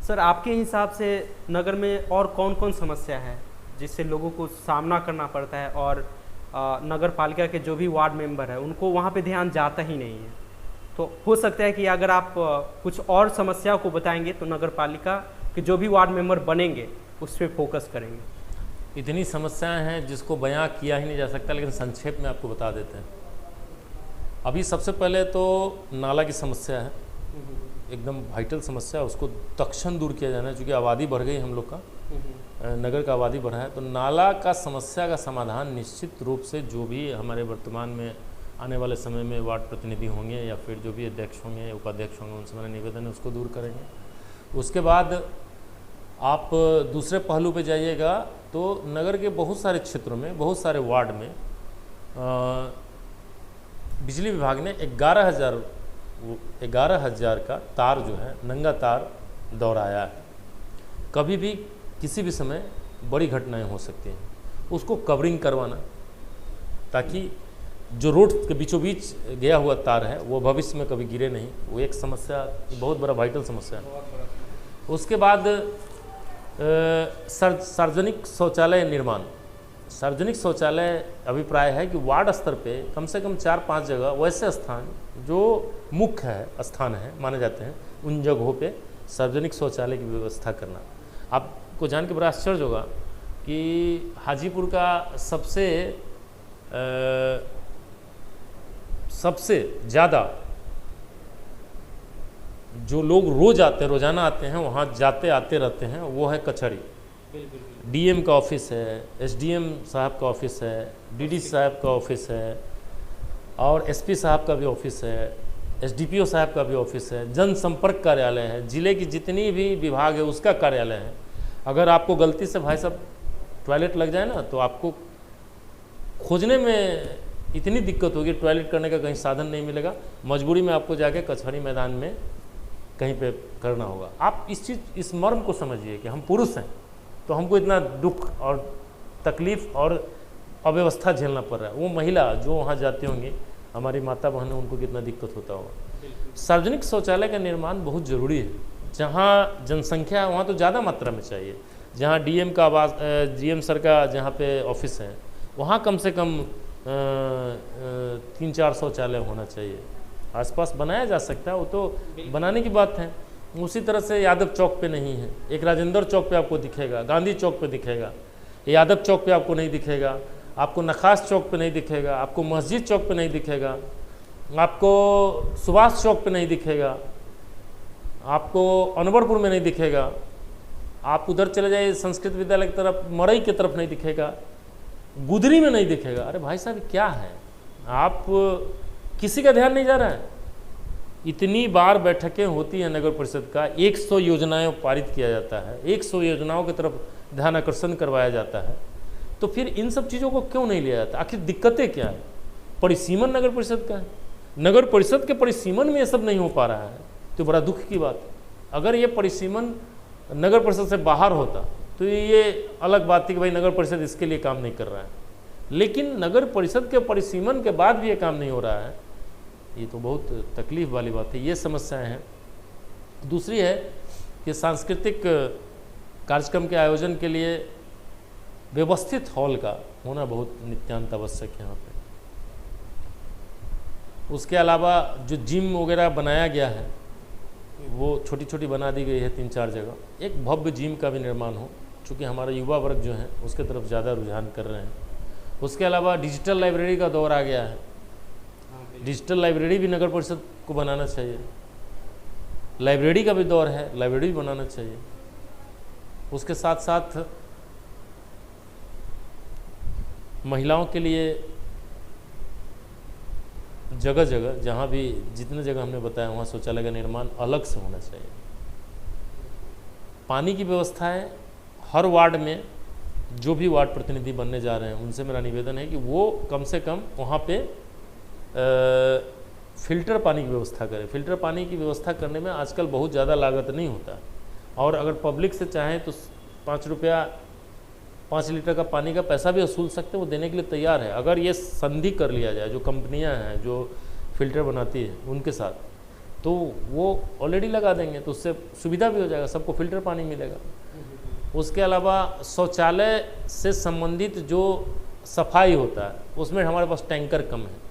Sir आपके हिसाब से नगर में और कौन कौन समस्या है जिससे लोगों को सामना करना पड़ता है और नगर पालिका के जो भी वार्ड मेंबर है उनको वहाँ पे ध्यान जाता ही नहीं है? तो हो सकता है कि अगर आप कुछ और समस्याओं को बताएंगे तो नगर पालिका के जो भी वार्ड मेंबर बनेंगे उस पर फोकस करेंगे। इतनी समस्याएं हैं जिसको बयां किया ही नहीं जा सकता, लेकिन संक्षेप में आपको बता देते हैं। अभी सबसे पहले तो नाला की समस्या है, एकदम वाइटल समस्या है, उसको तत्क्षण दूर किया जाना है। चूँकि आबादी बढ़ गई हम लोग का, नगर का आबादी बढ़ा है, तो नाला का समस्या का समाधान निश्चित रूप से जो भी हमारे वर्तमान में आने वाले समय में वार्ड प्रतिनिधि होंगे या फिर जो भी अध्यक्ष होंगे उपाध्यक्ष होंगे उनसे मेरा निवेदन है उसको दूर करेंगे। उसके बाद आप दूसरे पहलू पे जाइएगा तो नगर के बहुत सारे क्षेत्रों में, बहुत सारे वार्ड में बिजली विभाग ने 11,000 का तार जो है, नंगा तार दौड़ाया है। कभी भी किसी भी समय बड़ी घटनाएं हो सकती हैं, उसको कवरिंग करवाना ताकि जो रोड के बीचों बीच गया हुआ तार है वो भविष्य में कभी गिरे नहीं, वो एक समस्या, बहुत बड़ा वाइटल समस्या है। उसके बाद सार्वजनिक शौचालय निर्माण। सार्वजनिक शौचालय अभिप्राय है कि वार्ड स्तर पे कम से कम 4-5 जगह वैसे स्थान जो मुख्य है स्थान है माने जाते हैं, उन जगहों पे सार्वजनिक शौचालय की व्यवस्था करना। आपको जान के बड़ा आश्चर्य होगा कि हाजीपुर का सबसे ज़्यादा जो लोग रोज़ाना आते हैं, वहाँ जाते आते रहते हैं, वो है कचहरी। डीएम का ऑफिस है, एसडीएम साहब का ऑफिस है, डीडी साहब का ऑफिस है और एसपी साहब का भी ऑफिस है, एसडीपीओ साहब का भी ऑफिस है, जनसंपर्क कार्यालय है, जिले की जितनी भी विभाग है उसका कार्यालय है। अगर आपको गलती से भाई साहब टॉयलेट लग जाए ना तो आपको खोजने में इतनी दिक्कत होगी, टॉयलेट करने का कहीं साधन नहीं मिलेगा, मजबूरी में आपको जाके कचहरी मैदान में कहीं पे करना होगा। आप इस मर्म को समझिए कि हम पुरुष हैं तो हमको इतना दुख और तकलीफ़ और अव्यवस्था झेलना पड़ रहा है, वो महिला जो वहाँ जाती होंगी, हमारी माता बहन, उनको कितना दिक्कत होता होगा। सार्वजनिक शौचालय का निर्माण बहुत ज़रूरी है। जहाँ जनसंख्या है वहाँ तो ज़्यादा मात्रा में चाहिए। जहाँ डीएम का आवास, डीएम सर का जहाँ पे ऑफिस है वहाँ कम से कम 3-4 शौचालय होना चाहिए। आसपास बनाया जा सकता है, वो तो बनाने की बात है। उसी तरह से यादव चौक पे नहीं है, एक राजेंद्र चौक पे आपको दिखेगा, गांधी चौक पे दिखेगा, यादव चौक पे आपको नहीं दिखेगा, आपको नखास चौक पे नहीं दिखेगा, आपको मस्जिद चौक पे नहीं दिखेगा, आपको सुभाष चौक पे नहीं दिखेगा, आपको अनवरपुर में नहीं दिखेगा, आप उधर चले जाइए संस्कृत विद्यालय की तरफ, मरई की तरफ नहीं दिखेगा, गुदरी में नहीं दिखेगा। अरे भाई साहब क्या है, आप किसी का ध्यान नहीं जा रहा है। इतनी बार बैठकें होती हैं नगर परिषद का, 100 योजनाएं पारित किया जाता है, 100 योजनाओं की तरफ ध्यान आकर्षण करवाया जाता है, तो फिर इन सब चीज़ों को क्यों नहीं लिया जाता? आखिर दिक्कतें क्या है? परिसीमन नगर परिषद का है, नगर परिषद के परिसीमन में ये सब नहीं हो पा रहा है तो बड़ा दुख की बात है। अगर ये परिसीमन नगर परिषद से बाहर होता तो ये अलग बात थी कि भाई नगर परिषद इसके लिए काम नहीं कर रहा है, लेकिन नगर परिषद के परिसीमन के बाद भी ये काम नहीं हो रहा है, ये तो बहुत तकलीफ वाली बात है। ये समस्याएं हैं। दूसरी है कि सांस्कृतिक कार्यक्रम के आयोजन के लिए व्यवस्थित हॉल का होना बहुत नित्यांत आवश्यक है यहाँ पे। उसके अलावा जो जिम वगैरह बनाया गया है वो छोटी छोटी बना दी गई है 3-4 जगह। एक भव्य जिम का भी निर्माण हो, चूँकि हमारा युवा वर्ग जो है उसके तरफ ज़्यादा रुझान कर रहे हैं। उसके अलावा डिजिटल लाइब्रेरी का दौर आ गया है, डिजिटल लाइब्रेरी भी नगर परिषद को बनाना चाहिए। लाइब्रेरी का भी दौर है, लाइब्रेरी भी बनाना चाहिए। उसके साथ साथ महिलाओं के लिए जगह जगह, जहाँ भी जितने जगह हमने बताया वहाँ शौचालय का निर्माण अलग से होना चाहिए। पानी की व्यवस्था है हर वार्ड में, जो भी वार्ड प्रतिनिधि बनने जा रहे हैं उनसे मेरा निवेदन है कि वो कम से कम वहाँ पे फ़िल्टर पानी की व्यवस्था करें। फ़िल्टर पानी की व्यवस्था करने में आजकल बहुत ज़्यादा लागत नहीं होता, और अगर पब्लिक से चाहें तो 5 लीटर का पानी का पैसा भी वसूल सकते हैं, वो देने के लिए तैयार है। अगर ये संधि कर लिया जाए, जो कंपनियां हैं जो फ़िल्टर बनाती है उनके साथ, तो वो ऑलरेडी लगा देंगे, तो उससे सुविधा भी हो जाएगा, सबको फिल्टर पानी मिलेगा। उसके अलावा शौचालय से संबंधित जो सफाई होता है उसमें हमारे पास टैंकर कम है।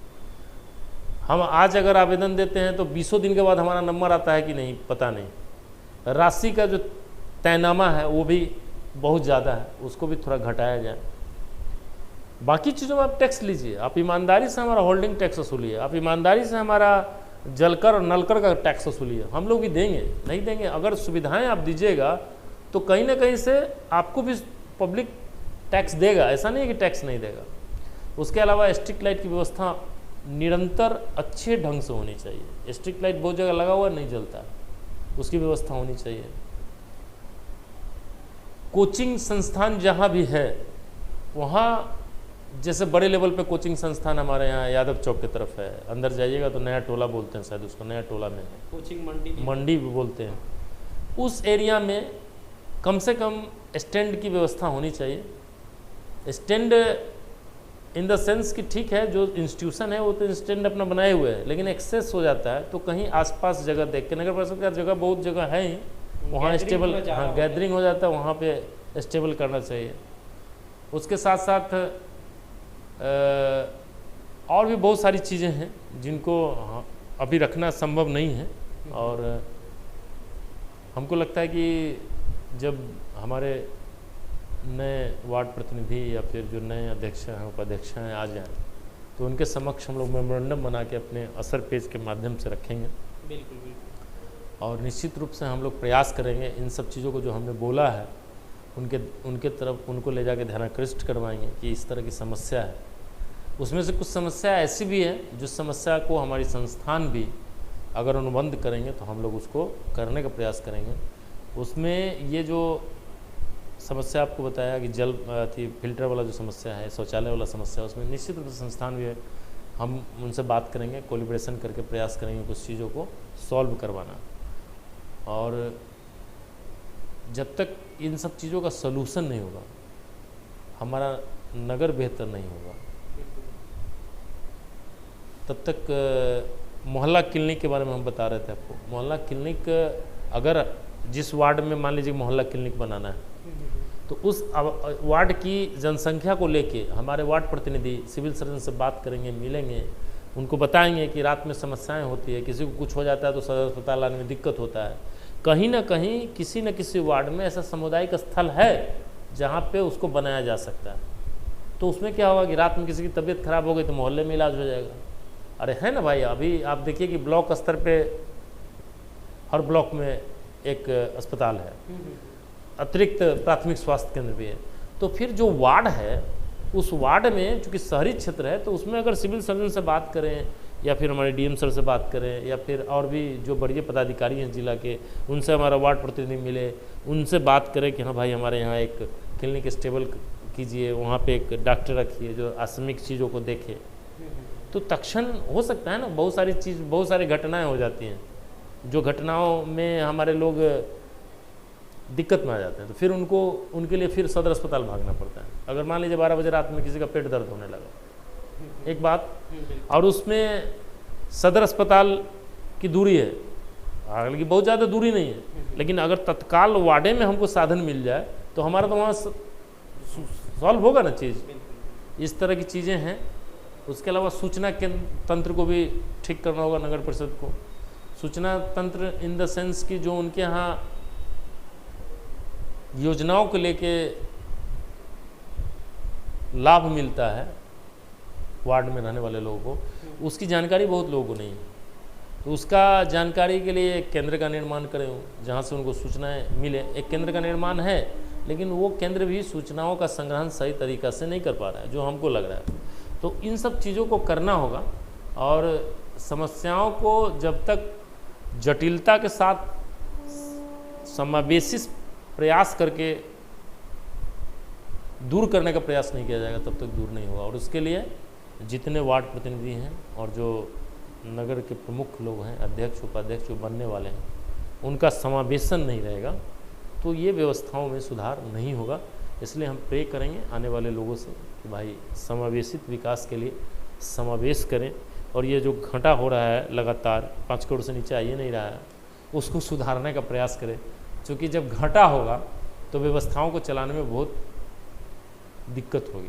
हम आज अगर आवेदन देते हैं तो 20 दिन के बाद हमारा नंबर आता है कि नहीं पता नहीं। राशि का जो तयनामा है वो भी बहुत ज़्यादा है, उसको भी थोड़ा घटाया जाए। बाकी चीज़ों में आप टैक्स लीजिए, आप ईमानदारी से हमारा होल्डिंग टैक्स वसूलिए, आप ईमानदारी से हमारा जलकर और नलकर का टैक्स वसूलिए, हम लोग भी देंगे, नहीं देंगे। अगर सुविधाएं आप दीजिएगा तो कहीं ना कहीं से आपको भी पब्लिक टैक्स देगा, ऐसा नहीं है कि टैक्स नहीं देगा। उसके अलावा स्ट्रीट लाइट की व्यवस्था निरंतर अच्छे ढंग से होनी चाहिए। स्ट्रीट लाइट बहुत जगह लगा हुआ नहीं जलता, उसकी व्यवस्था होनी चाहिए। कोचिंग संस्थान जहाँ भी है वहाँ, जैसे बड़े लेवल पे कोचिंग संस्थान हमारे यहाँ यादव चौक की तरफ है, अंदर जाइएगा तो नया टोला बोलते हैं शायद उसको, नया टोला में है, कोचिंग मंडी भी बोलते हैं। उस एरिया में कम से कम स्टैंड की व्यवस्था होनी चाहिए। स्टैंड इन द सेंस कि ठीक है, जो इंस्टीट्यूशन है वो तो स्टैंड अपना बनाए हुए है, लेकिन एक्सेस हो जाता है तो कहीं आसपास जगह देख के, नगर परिषद का जगह बहुत जगह है ही, वहाँ स्टेबल, हाँ गैदरिंग हो जाता है, वहाँ पे स्टेबल करना चाहिए। उसके साथ साथ और भी बहुत सारी चीज़ें हैं जिनको अभी रखना संभव नहीं है, और हमको लगता है कि जब हमारे नए वार्ड प्रतिनिधि या फिर जो नए अध्यक्ष हैं, उपाध्यक्ष हैं आ जाएँ तो उनके समक्ष हम लोग मेमोरेंडम बना के अपने असर पेज के माध्यम से रखेंगे। बिल्कुल बिल्कुल। और निश्चित रूप से हम लोग प्रयास करेंगे इन सब चीज़ों को जो हमने बोला है उनके तरफ उनको ले जाके ध्यानाकृष्ट करवाएंगे कि इस तरह की समस्या है। उसमें से कुछ समस्या ऐसी भी है जो समस्या को हमारी संस्थान भी अगर अनुबंध करेंगे तो हम लोग उसको करने का प्रयास करेंगे। उसमें ये जो समस्या आपको बताया कि जल फिल्टर वाला जो समस्या है, शौचालय वाला समस्या है, उसमें निश्चित रूप से संस्थान भी है, हम उनसे बात करेंगे, कोलिब्रेशन करके प्रयास करेंगे कुछ चीज़ों को सॉल्व करवाना। और जब तक इन सब चीज़ों का सलूशन नहीं होगा हमारा नगर बेहतर नहीं होगा। तब तक मोहल्ला क्लिनिक के बारे में हम बता रहे थे आपको। मोहल्ला क्लिनिक अगर जिस वार्ड में मान लीजिए मोहल्ला क्लिनिक बनाना है तो उस वार्ड की जनसंख्या को लेके हमारे वार्ड प्रतिनिधि सिविल सर्जन से बात करेंगे, मिलेंगे, उनको बताएंगे कि रात में समस्याएं होती है, किसी को कुछ हो जाता है तो सदर अस्पताल आने में दिक्कत होता है। कहीं ना कहीं किसी न किसी वार्ड में ऐसा सामुदायिक स्थल है जहाँ पे उसको बनाया जा सकता है। तो उसमें क्या होगा कि रात में किसी की तबीयत खराब हो गई तो मोहल्ले में इलाज हो जाएगा। अरे है ना भाई, अभी आप देखिए कि ब्लॉक स्तर पे हर ब्लॉक में एक अस्पताल है, अतिरिक्त प्राथमिक स्वास्थ्य केंद्र भी है। तो फिर जो वार्ड है उस वार्ड में चूँकि शहरी क्षेत्र है तो उसमें अगर सिविल सर्जन से बात करें या फिर हमारे डीएम सर से बात करें या फिर और भी जो बड़े पदाधिकारी हैं जिला के, उनसे हमारा वार्ड प्रतिनिधि मिले, उनसे बात करें कि हाँ भाई हमारे यहाँ एक क्लिनिक स्टेबल कीजिए, वहाँ पे एक डॉक्टर रखिए जो आकस्मिक चीज़ों को देखे, तो तत्क्षण हो सकता है ना। बहुत सारी घटनाएं हो जाती हैं जो घटनाओं में हमारे लोग दिक्कत में आ जाते हैं, तो फिर उनके लिए फिर सदर अस्पताल भागना पड़ता है। अगर मान लीजिए 12 बजे रात में किसी का पेट दर्द होने लगा, एक बात, और उसमें सदर अस्पताल की दूरी है, हालांकि बहुत ज़्यादा दूरी नहीं है, लेकिन अगर तत्काल वार्डे में हमको साधन मिल जाए तो हमारा तो वहाँ सॉल्व होगा ना चीज़। इस तरह की चीज़ें हैं। उसके अलावा सूचना के तंत्र को भी ठीक करना होगा नगर परिषद को। सूचना तंत्र इन द सेंस कि जो उनके यहाँ योजनाओं को लेके लाभ मिलता है वार्ड में रहने वाले लोगों को, उसकी जानकारी बहुत लोगों को नहीं है। तो उसका जानकारी के लिए एक केंद्र का निर्माण करें जहाँ से उनको सूचनाएं मिले। एक केंद्र का निर्माण है लेकिन वो केंद्र भी सूचनाओं का संग्रहण सही तरीक़ा से नहीं कर पा रहा है, जो हमको लग रहा है। तो इन सब चीज़ों को करना होगा और समस्याओं को जब तक जटिलता के साथ समावेशी प्रयास करके दूर करने का प्रयास नहीं किया जाएगा तब तक दूर नहीं होगा। और उसके लिए जितने वार्ड प्रतिनिधि हैं और जो नगर के प्रमुख लोग हैं, अध्यक्ष उपाध्यक्ष जो बनने वाले हैं, उनका समावेशन नहीं रहेगा तो ये व्यवस्थाओं में सुधार नहीं होगा। इसलिए हम प्रे करेंगे आने वाले लोगों से कि भाई समावेशित विकास के लिए समावेश करें, और ये जो घाटा हो रहा है लगातार 5 करोड़ से नीचे आ ही नहीं रहा है, उसको सुधारने का प्रयास करें, क्योंकि जब घाटा होगा तो व्यवस्थाओं को चलाने में बहुत दिक्कत होगी।